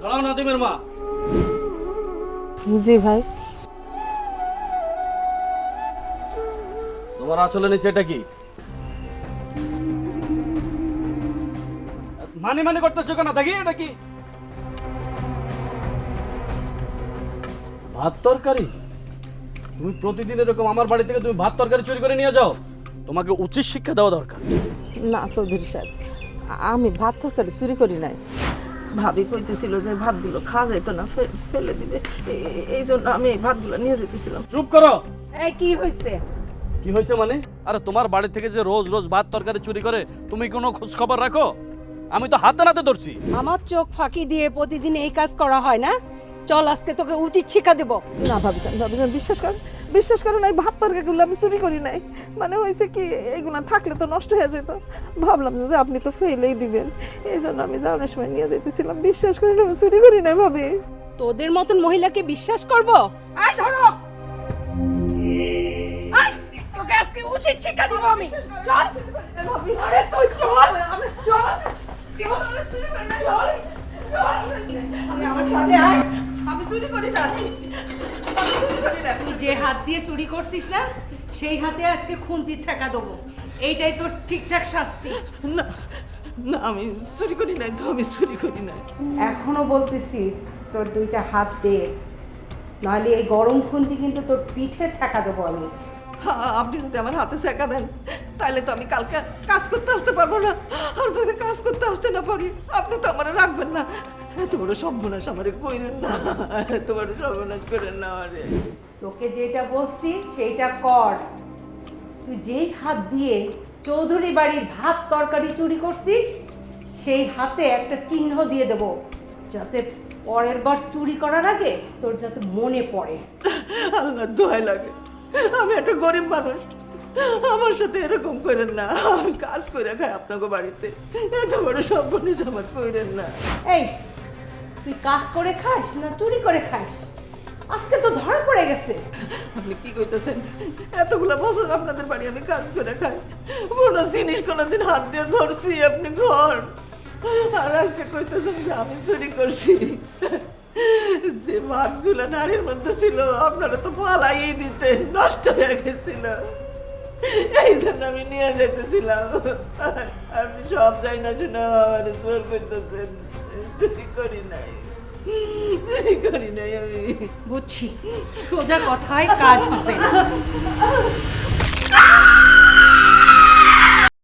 দাঁড়াও নাদিমের মা। জি ভাই। তোমার আঁচলে নিচে এটা কি? মানে মানে করতেছো কেন? দেখি এটা কি? ভাত তরকারি? তুমি প্রতিদিন এরকম আমার বাড়ি থেকে তুমি ভাত তরকারি চুরি করে নিয়ে যাও? তোমাকে উচিত শিক্ষা দেওয়া দরকার। না চৌধুরী সাহেব, আমি ভাত তরকারি চুরি করি নাই। ভাবি কইতেছিল যে ভাতগুলো খাওয়া যেত না, ফেলে দিবে, এই জন্য আমি এই ভাতগুলো নিয়ে যেতেছিলাম। চুপ করো। এই কি হইছে? কি হয়েছে মানে? আরে তোমার বাড়ি থেকে যে রোজ রোজ ভাত তরকারি চুরি করে তুমি কোনো খোঁজ খবর রাখো? আমি তো হাতে নাতে ধরছি। আমার চোখ ফাঁকি দিয়ে প্রতিদিন এই কাজ করা হয় না? চল আজকে তোকে উচিত শিক্ষা দেব। না ভাবিজান, ভাবিজান বিশ্বাস করেন এই ভাত তরকারিগুলো আমি চুরি করি নাই। মানে হয়েছে কি, এইগুলো থাকলে তো নষ্ট হয়ে যেত, ভাবলাম যে আপনি তো ফেলেই দিবেন, এই জন্য আমি যাওয়ার সময় নিয়ে যেতেছিলাম। বিশ্বাস করেন আমি চুরি করি নাই ভাবি। তোদের মতন মহিলাকে বিশ্বাস করব? আয় ধরো, আয় তোকে আজকে উচিত শিক্ষা দেব আমি। চল আরে তুই চল, চল আমার সাথে আয়। আমি চুরি করি না, তুই যে হাত দিয়ে চুরি করছিস না, সেই হাতে আজকে খুন্তি ছেঁকা দেবো। এইটাই তোর ঠিকঠাক শাস্তি। না না আমি চুরি করি নাই তো, আমি চুরি করি নাই। এখনো বলতেছি তোর দুইটা হাত দে, নাহলে এই গরম খুন্তি কিন্তু তোর পিঠে ছেঁকা দেবো আমি। আপনি যদি আমার হাতে শেখা দেন তাহলে তো আমি কালকে কাজ করতে আসতে পারবো না, আর যদি কাজ করতে আসতে না পারি আপনি তো আমার রাখবেন না। এত বড় সর্বনাশ আমারে কইরেন না, এত বড় সর্বনাশ করেন না আমারে। তোকে যেটা বলছি সেইটা কর। তুই যেই হাত দিয়ে চৌধুরী বাড়ির ভাত তরকারি চুরি করছিস, সেই হাতে একটা চিহ্ন দিয়ে দেব, যাতে পরের বার চুরি করার আগে তোর যাতে মনে পড়ে। আল্লাহ দোহাই লাগে, আমি একটা গরিব মানুষ, আমার সাথে এরকম করেন না। আমি কাজ করে খাই আপনাকে বাড়িতে, এত বড় সর্বনাশ আমার কইরেন না। এই তুই কাজ করে খাস না চুরি করে খাস? আজকে তো ধরা পড়ে গেছে। আপনি কি কইতেছেন? এতগুলা বছর আপনাদের বাড়ি আমি কাজ করে খাই, কোনো জিনিস কোনোদিন হাত দিয়ে ধরছি আপনি ঘর, আর আজকে কইতেছেন যে আমি চুরি করছি? যে ভাতগুলো নাড়ির মধ্যে ছিল আপনারা তো ফালাই দিতে, নষ্ট হয়ে গেছিল, এই জন্য আমি নিয়ে যেতেছিলাম। আপনি সব যাই না শুনে আমার জোর করতেছেন। চুরি করি নাই, চুরি করি নাই আমি। বুঝছি, সোজা কথায় কাজ হবে না।